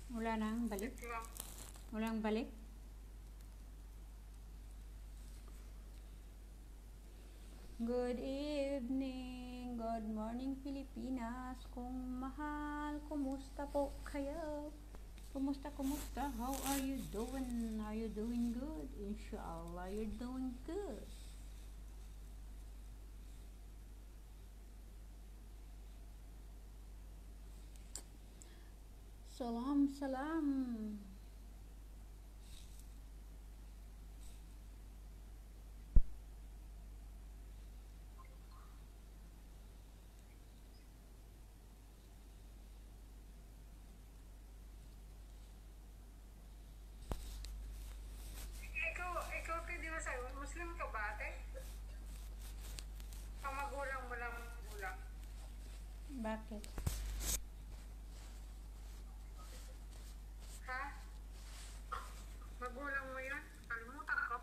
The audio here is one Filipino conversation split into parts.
Wala nang balik? Walang balik? Good evening, good morning Pilipinas. Kung mahal, kumusta po kayo? Kumusta? How are you doing? Are you doing good? Inshallah, you're doing good. Salam, salam. Ikaw, di ba sa'yo, Muslim ka ba, ate? Magulang mo lang magulang. Bakit? Ha? Magulang mo yun? Kalimutan ko.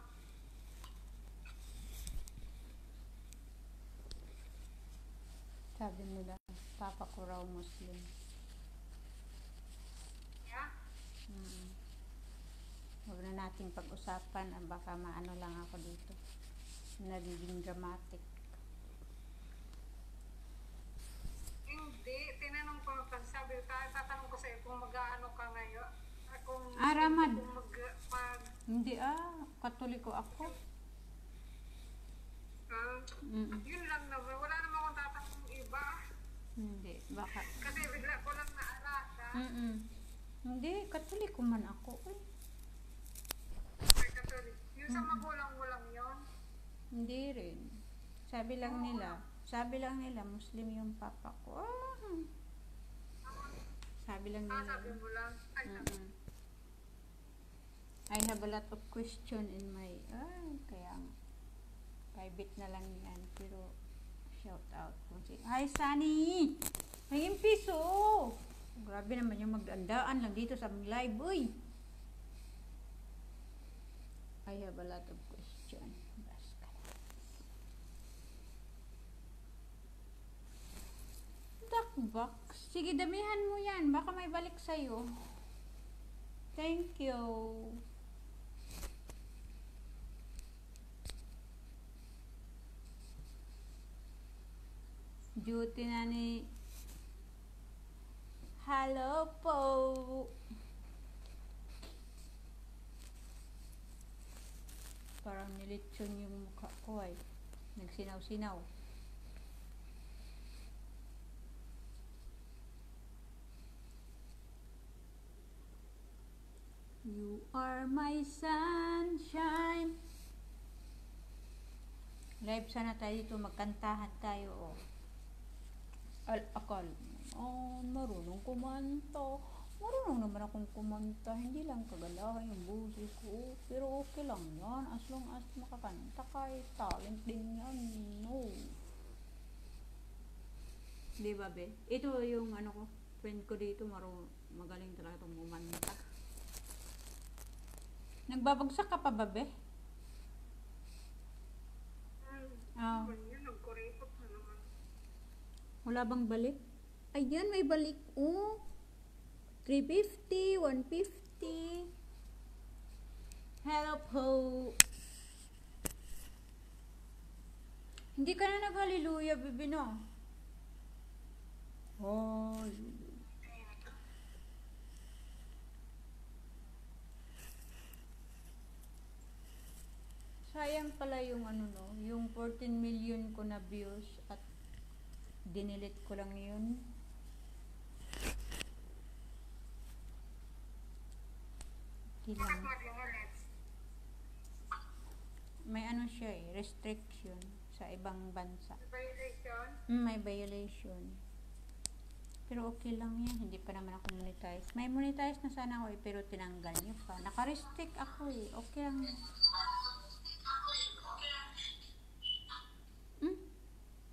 Sabi nila, papa ko raw Muslim. Yeah? Huwag na nating pag-usapan, baka maano lang ako dito. Nagiging dramatic. Hindi, tinanong ko, sabi ko, tatanong ko sa'yo kung mag-aano ka ngayon. Kung Ramad. Hindi, Katoliko ako. Yun lang naman, wala naman akong tatanong iba. Hindi, baka. Kasi bigla ko lang naarata. Hindi, Katoliko man ako. Katolik. Yung sa magulang mo lang yun? Hindi rin. Sabi lang nila, Muslim yung papa ko. Sabi lang nila. Sabi mo lang? I have a lot of question in my, kaya private na lang yan. Pero, shout out. Hi, Sunny! May piso! Grabe naman yung magdandaan lang dito sa live, uy! I have a lot of question. Duckbox. Sige, damihan mo yan. Baka may balik sa'yo. Thank you. Duty na ni... Hello po. Parang nilitsyon yung mukha ko ay. Nagsinaw-sinaw. You are my sunshine. Live sana tayo dito. Magkantahan tayo. Akal. Marunong kumanta. Marunong naman akong kumanta. Hindi lang kagalahan yung boses ko. Pero okay lang yan. As long as makakanta kahit talent din yan. No. Diba, be? Ito yung ko. Friend ko dito. Magaling talaga itong kumanta. Nagbabagsak ka pa ba, be? Wala bang balik? Ayan, may balik. 350, 150. Hello po. Hindi ka na nag-hallelujah, bibi, no? Sayang pala yung yung 14 million ko na views at dinilit ko lang yun. May siya restriction sa ibang bansa. Violation? May violation. Pero okay lang yan, hindi pa naman ako monetize. May monetize na sana ako pero tinanggal niyo pa. Naka-restrict ako okay lang yan.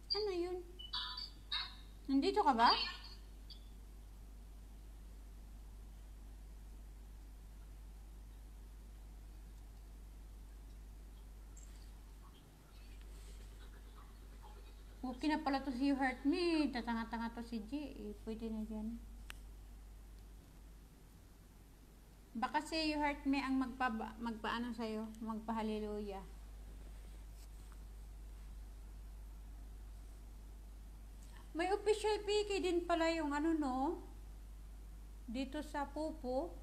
Ano yun? Nandito ka ba? Okay na pala to si Heart Me. Tatanga-tanga to si G. Pwede na dyan. Baka si You Heart Me ang magpaano sa'yo, magpa-hallelujah. May official PK din pala yung ano no, dito sa Pupo.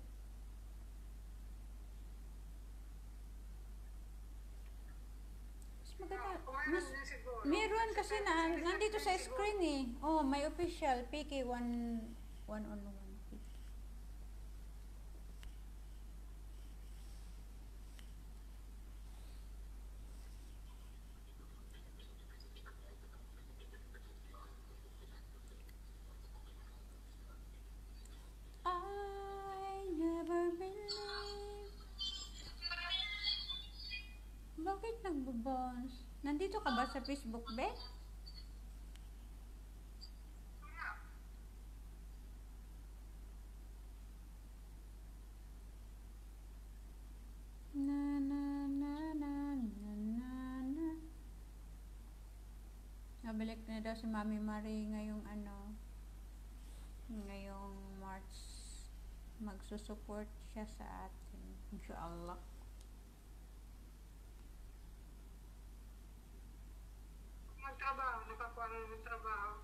Mas maganda, mas, Kumain na siguro. meron kasi nandito sa siguro. screen eh. Oh, may official PK 1 on 1. I never believe. Bakit nagbo-bounce? Nandito ka ba sa Facebook, be? Na na na na na na na. Nabalik na daw si Mami Marie ngayong ngayong March. Magsusupport siya sa atin. Inshallah. Magtrabaho, nakakuha na ng trabaho.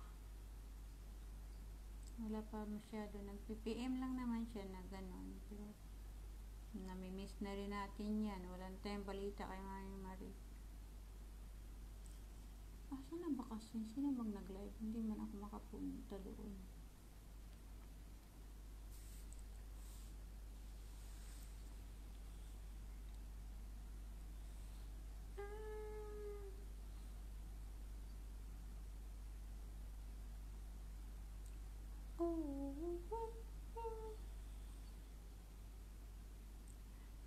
Wala pa masyado. Nag-PPM lang naman siya na gano'n. Pero nami-miss na rin natin yan. Wala na tayong balita kay Mami Marie. Saan na ba kasi? Sino bang nag-live? Hindi man ako makapunta doon.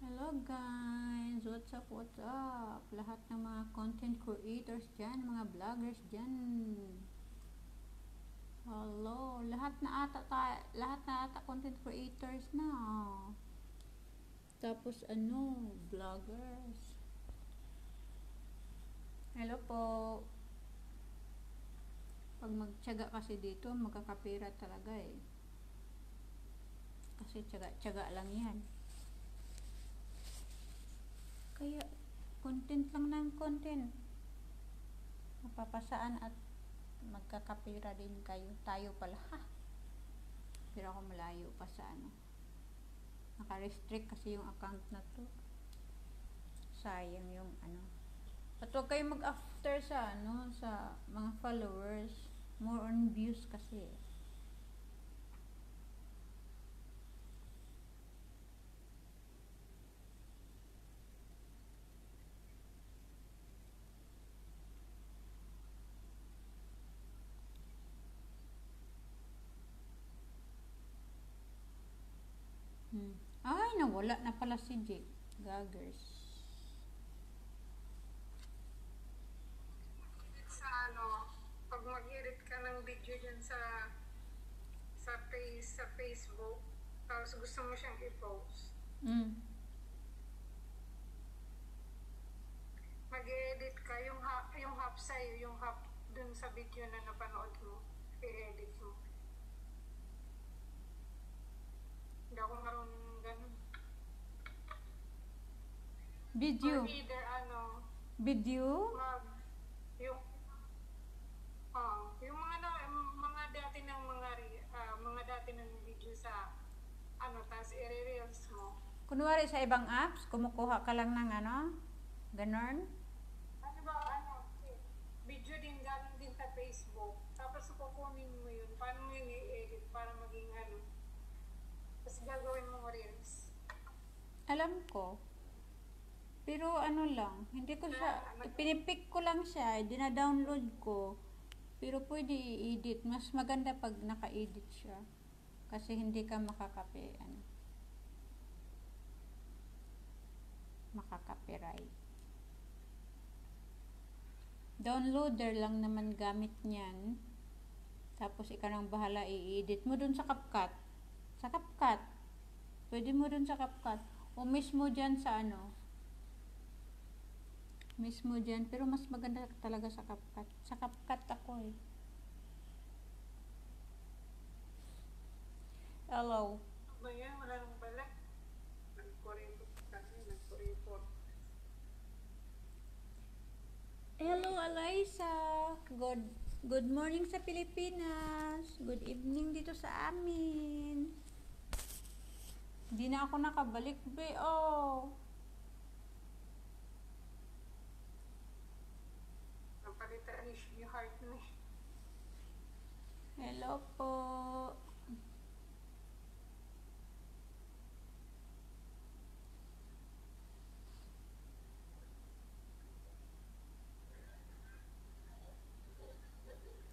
Hello guys! What's up? What's up? Lahat ng mga content creators dyan, mga vloggers dyan. Hello! Lahat na ata content creators na. Tapos vloggers. Hello po. Pag magtiyaga kasi dito, magkakapira talaga eh. Kasi tiyaga lang yan. Kaya, content lang ng content. Mapapasaan at magkakapira din kayo. Tayo pala, ha? Pero ako malayo pa sa Naka-restrict kasi yung account na to. Sayang yung At huwag kayo mag-after sa sa mga followers. More on views kasi. Ay, nawala na pala si Jake. Gaggers. Sa pag mag-edit ka ng video dyan sa Facebook, tapos gusto mo siyang i-post, mag-edit ka, yung half sa'yo, yung half dun sa video na napanood mo, i-edit mo. Hindi ako marunong ganun. Video. Or either Video? yung mga dati ng mga dati ng video sa tapos i-reels mo. Kunwari sa ibang apps, kumukuha ka lang ng ganon? Video din galing din sa Facebook. Tapos kukunin mo yun. Paano mo yun i-edit para maging tapos gagawin mo reels. Alam ko. Pero lang, hindi ko siya, pinipick ko lang siya, dina-download ko. Pero pwede i-edit. Mas maganda pag naka-edit siya. Kasi hindi ka makaka-copyright. Downloader lang naman gamit niyan. Tapos ikaw nang bahala i-edit mo dun sa CapCut. Sa CapCut. Pwede mo dun sa CapCut. O mismo dyan sa mismo dyan. Pero mas maganda talaga sa CapCut. Sa CapCut ako eh. Hello. Ba yan? Wala nang bala. nag-report. Hello, Eliza. Good morning sa Pilipinas. Good evening dito sa amin. Hindi na ako nakabalik, be. Oh. Napalitan yung heart mo. Hello po.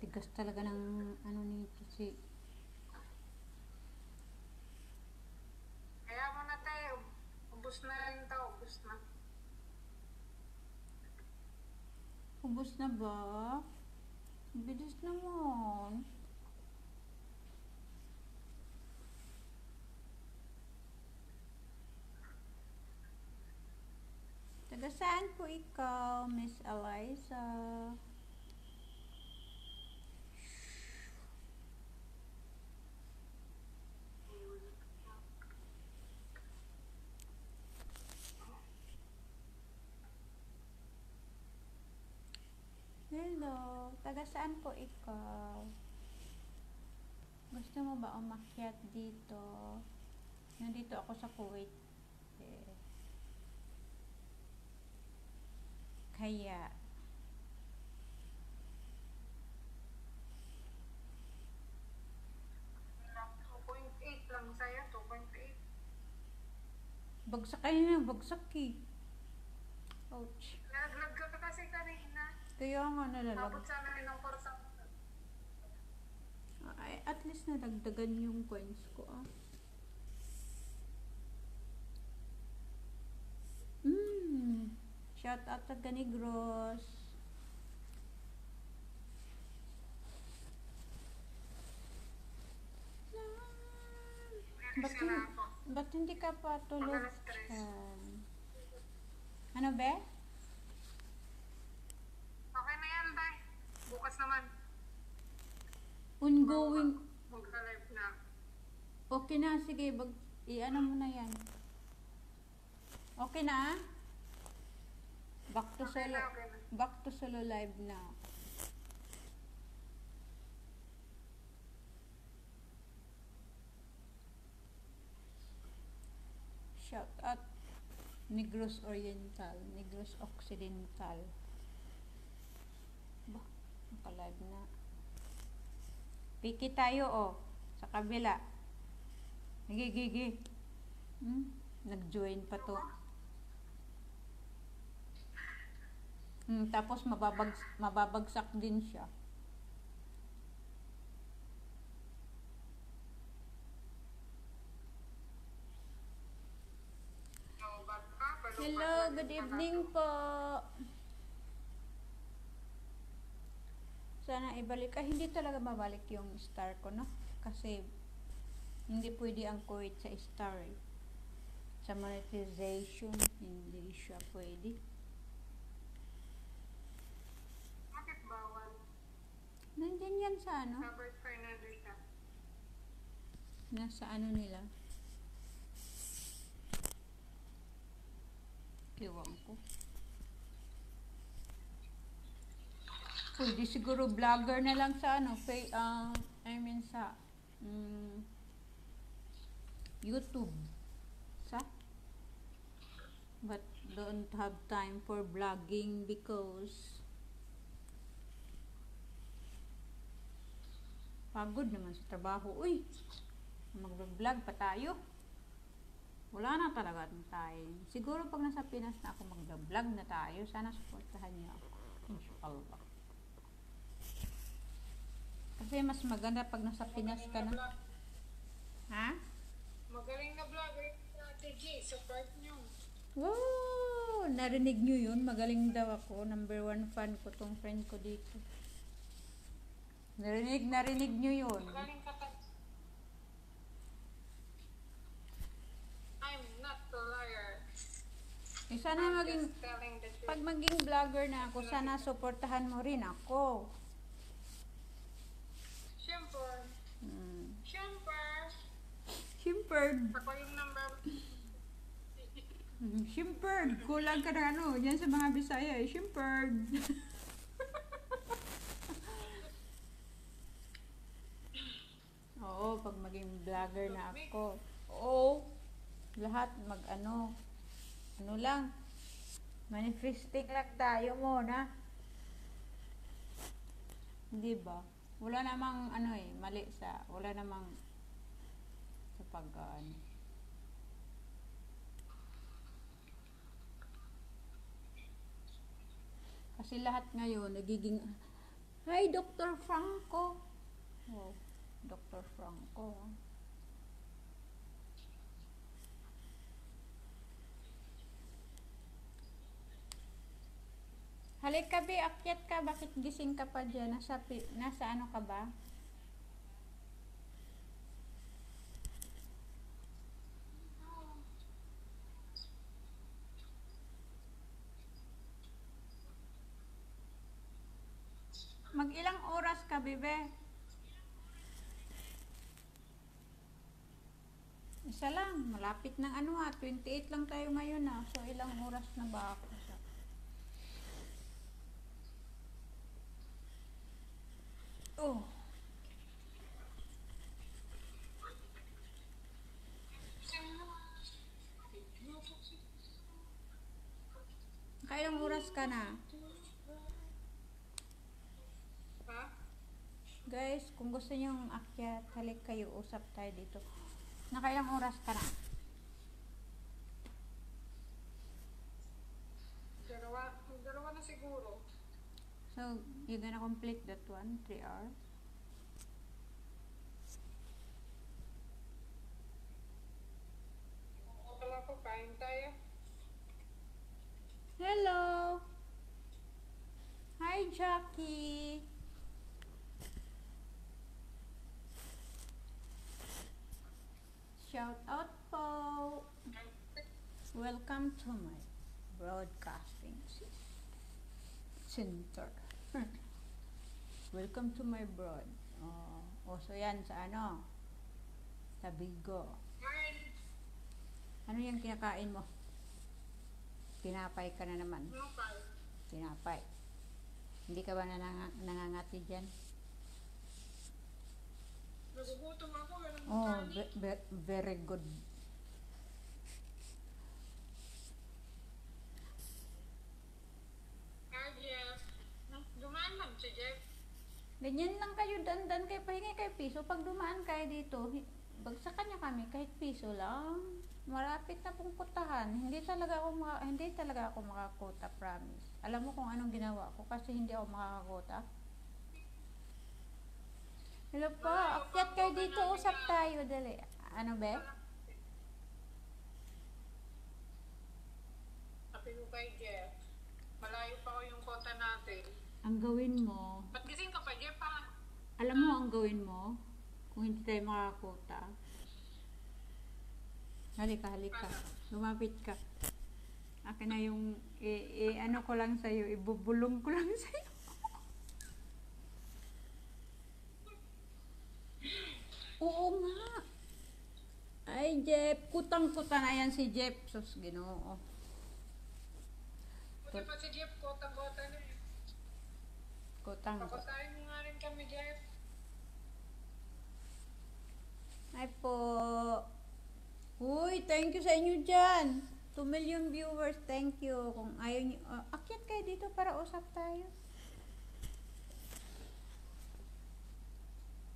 Tigas talaga ng ano nito si Kaya mo na tayo. Ubus na yung tao. Ubus na. ubos na ba? Bilis naman. Taga saan po ikaw, Miss Eliza? Hello, taga saan po ikaw? Gusto mo ba umakyat dito? Nandito ako sa Kuwait. Eh. Kaya, 2.8 lang sa'yo. 2.8. bagsak kayo na, bagsak eh. Ouch. Nalaglag ka kasi kanina. Kaya nga nalalag. Abot sana rin ng korsang. Ay, at least nadagdagan yung coins ko ah. Shout out sa Ganigros. Kasi na ako. Ba't hindi ka pa tulog? Mag-alas-tres. Ano be? Okay na yan, Day. Bukas naman. Ongoing. Magka-live na. Okay na, sige. I-ano mo na yan. Okay na? Back to Okay solo. na, okay na. Back to solo live na. Shout out Negros Oriental, Negros Occidental. Ba, naka-live na. Piki tayo oh, sa kabila. Nagigigi. Nag-join pa to. Tapos mababagsak din siya. Hello, good evening po. Sana ibalik. Hindi talaga mabalik yung star ko, no? Kasi hindi pwede ang Kuwait sa star. Eh. Sa monetization, hindi siya pwede. Bakit bawal? Nandyan yan sa ano? Robert Fernandez siya. Nasa ano nila? Ewan ko. Pwede siguro vlogger na lang sa ano, I mean sa YouTube. But don't have time for vlogging because pagod naman sa trabaho. Uy, mag-vlog pa tayo. Wala na talaga ng time. Siguro pag nasa Pinas na ako mag-vlog na tayo, sana supportahan niyo ako. Inshallah. Kasi mas maganda pag nasa Pinas ka na. Ha? Magaling na vlogger si Ate G. Support nyo. Wow! Narinig nyo yun? Magaling daw ako. Number 1 fan ko tong friend ko dito. Narinig nyo yun? Magaling ka ta. I'm not a liar. Eh, sana maging, Just telling the truth. pag maging vlogger na ako, sana supportahan mo rin ako. Siyempre. Siyempre. Siyempre. Ako yung number Shimpered. Kulang ka na ano. Yan sa mga Bisaya eh. Shimpered. Oo, pag maging vlogger na ako. Oo. Lahat mag ano. Ano lang. Manifesting lang tayo muna. Di ba? Wala namang ano eh. Mali sa. Wala namang sa pag ano. Kasi lahat ngayon nagiging Hi, Dr. Franco. Wow, Dr. Franco. Halik ka, be, akyat ka. Bakit gising ka pa dyan? Nasa ano ka ba? Mag ilang oras ka, bebe? Isa lang. Malapit ng ano 28 lang tayo ngayon So, ilang oras na ba ako? Oh. Kailang oras ka na? Ha? Guys, kung gusto niyo akyat, halik kayo, usap tayo dito. Nakailang oras ka na? Dalawa na siguro. So, you're gonna complete that one, 3 hours? Wala po, kain tayo. Hello! Hi, Jackie! Shout out po! Welcome to my broadcasting center. Welcome to my broad. So yan sa ano? Sa Bigo. Ano yung kinakain mo? Tinapay ka na naman. Tinapay. Hindi ka ba nangangati dyan? Nagugutom ako. Oh, very good. Jeff. Dumaan lang si Jeff. Ganyan lang kayo, dandan kayo, pahingi kayo piso. Pag dumaan kayo dito, bagsakan niya kami kahit piso lang. Malapit na pong putahan. Hindi talaga ako makakota, promise. Alam mo kung anong ginawa ko kasi hindi ako makakakota. Hello po, akyat kayo dito, usap tayo, dali. Ano be? Sabi ko kay Jeff, malayo pa ko yung kota natin. Ang gawin mo, Ba't gising ka pa, Jeff, ha? alam mo ang gawin mo, kung hindi tayo makakota. Halika. Lumapit ka. Akin na yung, ano ko lang sa'yo, ibubulong ko lang sa'yo. Oo nga. Ay, Jeff. Kutang-kuta na yan si Jeff. Sus, Ginoo. Buti pa si Jeff, kota-kota na eh. Kutang-kuta. Pakotahin mo nga rin kami, Jeff. Ay po. Uy, thank you sa inyo dyan. 2 million viewers, thank you. Kung ayaw nyo, akyat kayo dito para usap tayo.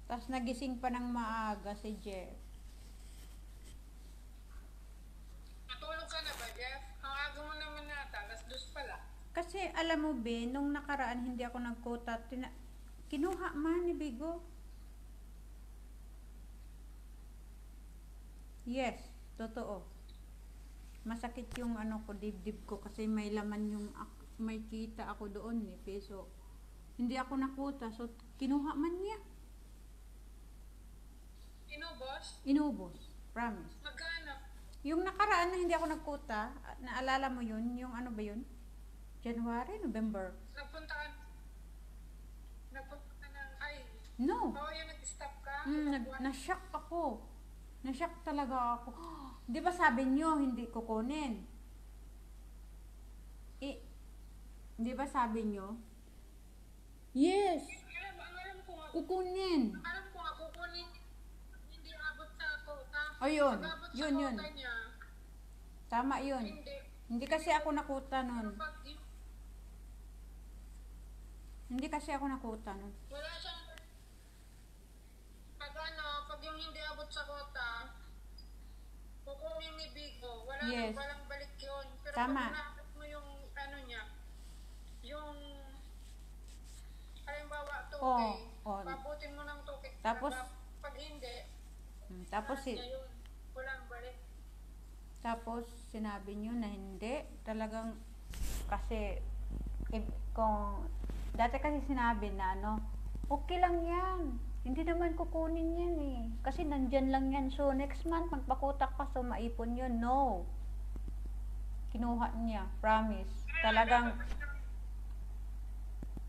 Tapos nagising pa ng maaga si Jeff. Natulog ka na ba, Jeff? Ang aga mo naman nata, alas 2 pala. Kasi alam mo be, nung nakaraan hindi ako nagkota, kinuha man ni Bigo. Yes, totoo. Masakit yung ano ko, dibdib ko kasi may laman yung, may kita ako doon ni peso. Hindi ako nakuta, so kinuha man niya. Inubos, promise. Magkano? Yung nakaraan na hindi ako nagkuta, naalala mo yun? Yung ano ba yun? January, November? Nagpunta ka ng, No. Oo, yung nag-stop ka? Na-shock ako. Na-shock talaga ako. Di ba sabi niyo, hindi kukunin? Di ba sabi nyo? Yes! Ang alam ko nga, Kukunin. kukunin, hindi abot sa quota. O yun. Pag abot sa Yun, yun. quota niya, Tama yun. hindi. Hindi kasi ako nakuta nun. Pag Hindi kasi ako nakuta nun. wala siyang, pag yung hindi abot sa quota, kukunin ni Bigo. Yes. Walang balik yun. Pero Tama. pag naabot mo yung ano niya, yung halimbawa 2K, Oo. pabutin mo ng 2K. Tapos, pag hindi, Tapos, niya yun, walang balik. tapos sinabi nyo na hindi. Talagang, kasi, kung, dati kasi sinabi na, okay lang yan. Hindi naman kukunin yan eh. Kasi nandyan lang yan. So, next month, magpakutak pa, so maipon yun. No. Kinuha niya. Promise. Talagang,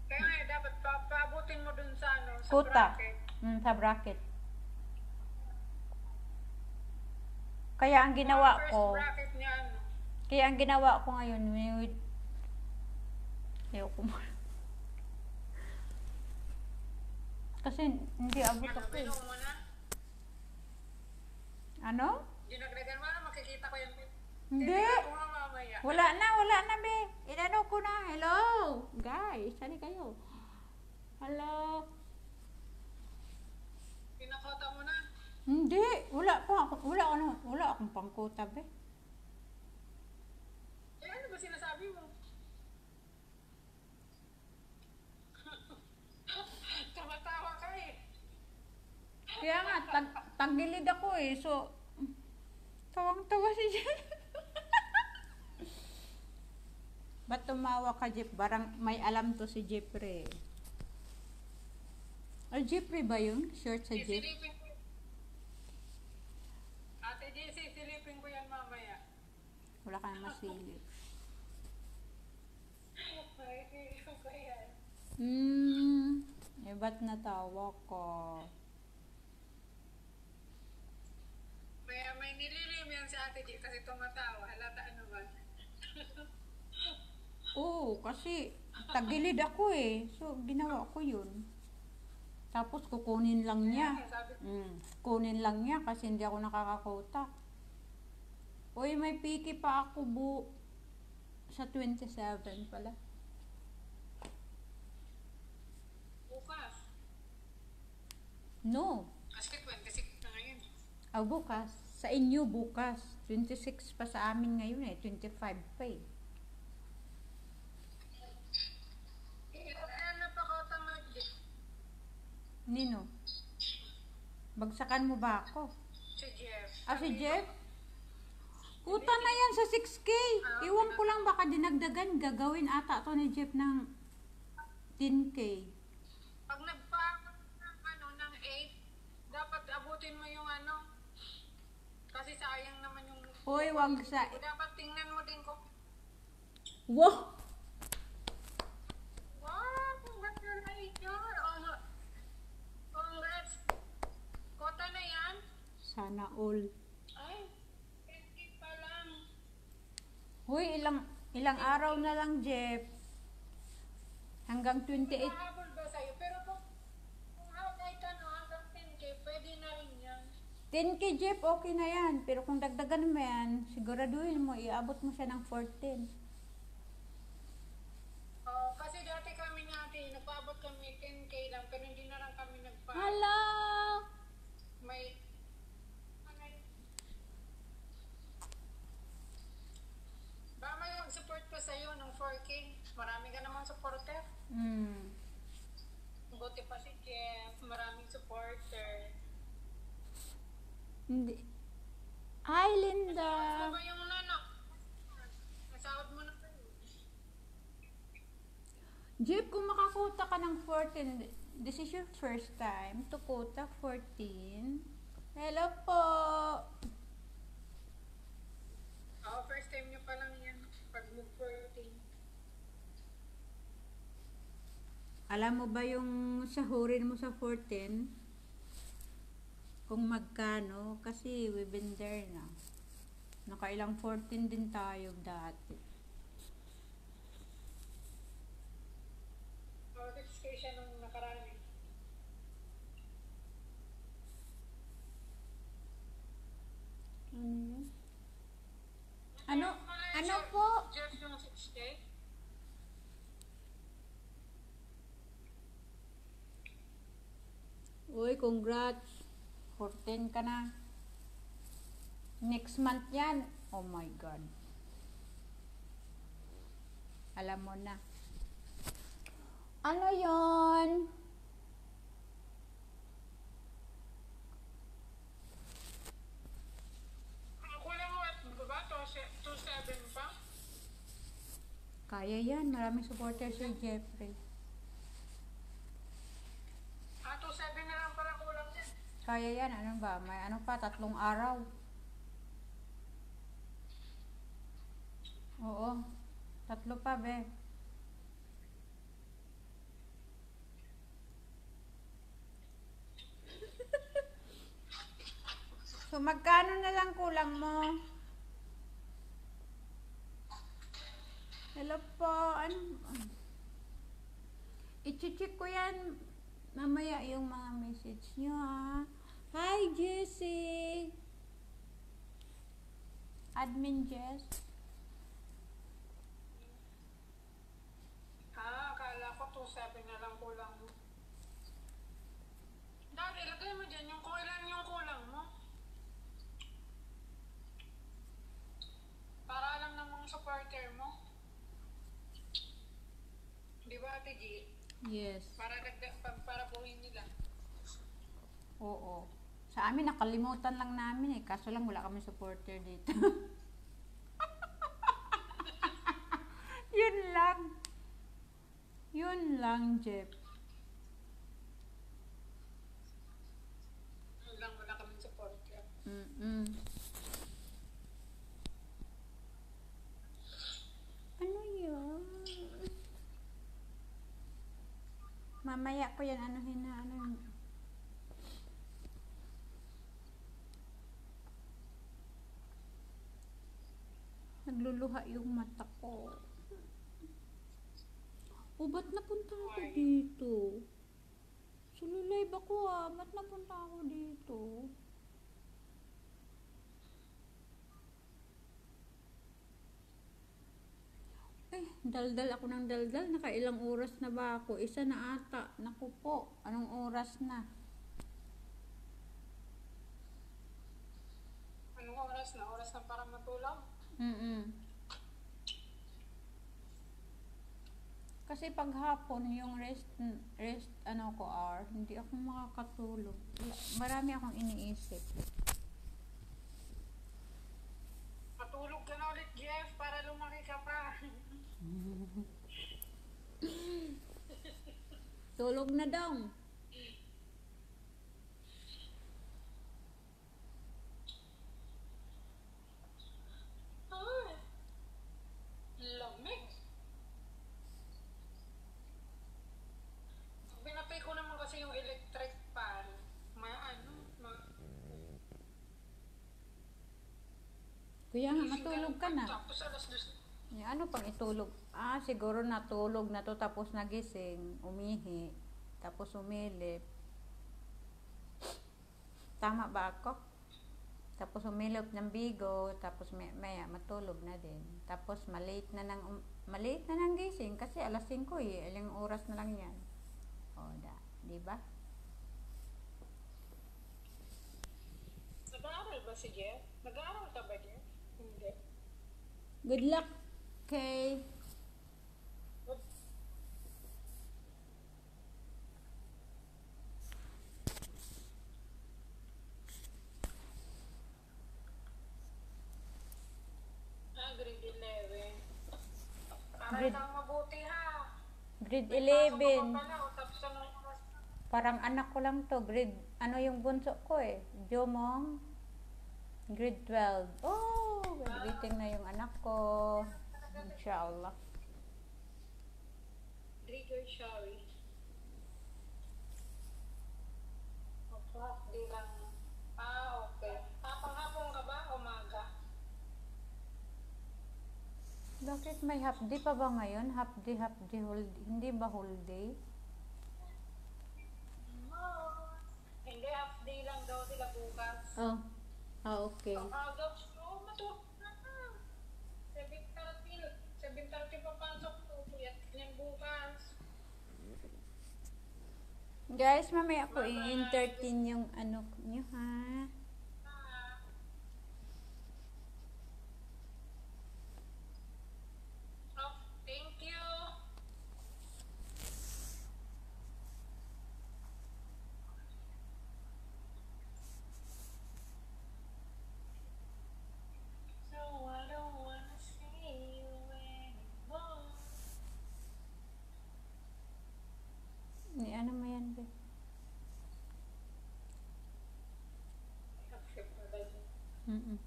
Kaya nga, dapat paabutin mo dun sa sa kuta. bracket. Sa bracket. Kaya ang ginawa First ko, bracket niya, kaya ang ginawa ko ngayon, ayoko mo. Kasi hindi abot ako eh. binuo mo na. Ano? Dinagdagan mo na, makikita ko yan. Hindi. Titignan ko nga mamaya. Wala na, be. Inano ko na. Hello, guys. Sali kayo. Hello. Pinakota mo na. Hindi. Wala akong pangkuta, be. Eh, ano ba sinasabi mo? Tumatawa ka eh. Kaya nga, tagilid ako eh. So, tawang-tawa si Jeff. Ba't tumawa ka, Jeff? Barang may alam to si Jeffrey. Ay, Jeffrey ba yun? Short sa Jeff? Sisilipin ko. Ate Jessie, silipin ko yan mamaya. Wala ka na masilip. Silipin ko yan. Ba't natawa ko? May nililim yan si Ate Jessie kasi tumatawa. Halata naman. Oo, kasi tagilid ako eh. So, ginawa ko yun. Tapos, kukunin lang niya. Kunin lang niya kasi hindi ako nakakakota. Uy, may piki pa ako sa 27 pala. Bukas. No. Kasi 26 na ngayon. Bukas. Sa inyo bukas. 26 pa sa amin ngayon eh. 25 pa eh. Ano pa kota mo? Nino? Bagsakan mo ba ako? Si Jeff. Si Jeff? Kuta na yan sa 6K. Iwan ko lang baka dinagdagan. Gagawin ata to ni Jeff ng 10K. Pag nagpa ng 8, dapat abutin mo yung kasi sayang naman yung Hoy, wag sa... dapat tingnan mo din ko. Wow! Wow, congratulations. Congrats. Kota na yan? Sana all. Ay, 50 pa lang. Hoy, ilang araw na lang, Jeff. Hanggang 28. Mahabol ba sa'yo? Pero kung kahit hanggang 10K, pwede na rin yan. 10K, Jeff, okay na yan. Pero kung dagdagan mo yan, siguraduhin mo, iabot mo siya ng 14. Kasi dati kami nagpaabot kami 10K lang, pero hindi na lang kami Hala! may baka may mag-support pa sa'yo ng 4K. Marami ka namang supporter. Buti pa si Jeff, maraming supporter. Hindi. Hi, Linda! Ano ba yung nasahod mo na kayo? Jeff, kung makakuta ka ng 14, this is your first time to kuta 14. Hello po! First time nyo pa lang yan. Pag mag-14. Alam mo ba yung sahurin mo sa 14? Kung magkano? Kasi we've been there na. Nakailang 14 din tayo dati. congrats. 14 ka na. Next month yan. Oh my God. Alam mo na. Ano yon? Ang kulang mo at ba? 2.7 pa? Kaya yan. Maraming supporter si Jeffrey. 2.7 na lang pala kulang yan. Kaya yan. Ano ba? May ano pa? 3 araw. Oo. 3 pa, be. So, magkano na lang kulang mo? Hello po. Ano? I-check ko yan. Mamaya yung mga message nyo, ha? Hi, Jessie. Admin Jess. Akala ko 2.7 na lang kulang mo. Dahil ilagay mo dyan yung kung ilan yung kulang mo. Para alam ng mga supporter mo. Di ba, Ate G? Yes. Para buuin nila. Oo. Sa amin, nakalimutan lang namin eh. Kaso lang wala kami supporter dito. Yun lang. Yun lang, Jeff. Wala kami supporter. Ano yun? Mamaya ko yan, anuhin na, ano yun. Nagluluha yung mata ko. O, ba't napunta ako dito? Sululive ako ba't napunta ako dito? Daldal ako ng daldal. Nakailang oras na ba ako? Isa na ata. Naku po, anong oras na? Anong oras na? Oras na para matulog? Kasi pag hapon, yung rest ano ko hour, hindi ako makakatulog. Marami akong iniisip. Matulog ka na ulit, Jeff, para lumaki ka pa. Tulog na daw. Lamig. Pinapay ko naman kasi yung electric fan. Kuya nga, matulog ka na. Tapos alas 2. Ano pang itulog? Siguro natulog na to tapos nagising, umihi, tapos umilip. Tama ba ako? Tapos umilip ng bigo, tapos maya matulog na din. Tapos malate na ng gising kasi alas 5 eh, ilang oras na lang yan. Di ba? Nag-aaral ba si Jeff? Nag-aaral ka ba, Jeff? Hindi. Good luck, Kay. Grade 11. Aral Grade- kang mabuti ha. Grade May 11. pasok ka pala, tapos anong oras na? Parang anak ko lang to. Yung bunso ko eh. Jomong. Grade 12. Oh, graduating na yung anak ko. Inshallah. Trigger Shari. Di lang. Okay. Panghapon ka ba? Umaga? Bakit may half day pa ba ngayon? Half day, hindi ba whole day? Hindi, half day lang daw sila bukas. Okay. Matulog na. 7:30 papasok ko. Kuyat yan bukas. Guys, mamaya ko i-entertain yung ano nyo, ha? Oh, thank you. So I don't wanna see you anymore. Ano mo yan, be? Mm-mm.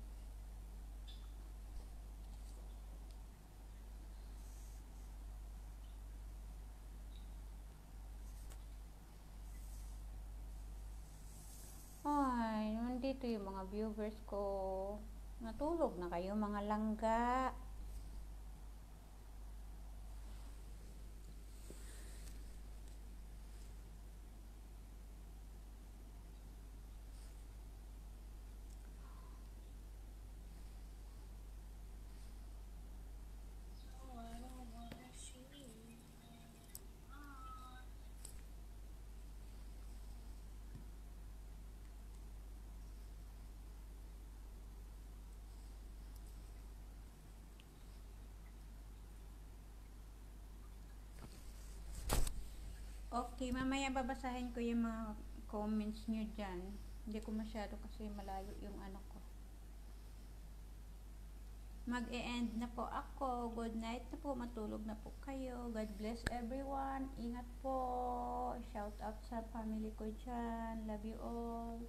Ay, nandito yung mga viewers ko. Natulog na kayo, mga langga. So I don't wanna see you anymore. Okay, mamaya babasahin ko yung mga comments nyo dyan. Hindi ko masyado kasi malayo yung ano ko. Mag-e-end na po ako. Good night na po. Matulog na po kayo. God bless everyone. Ingat po. Shout out sa family ko dyan. Love you all.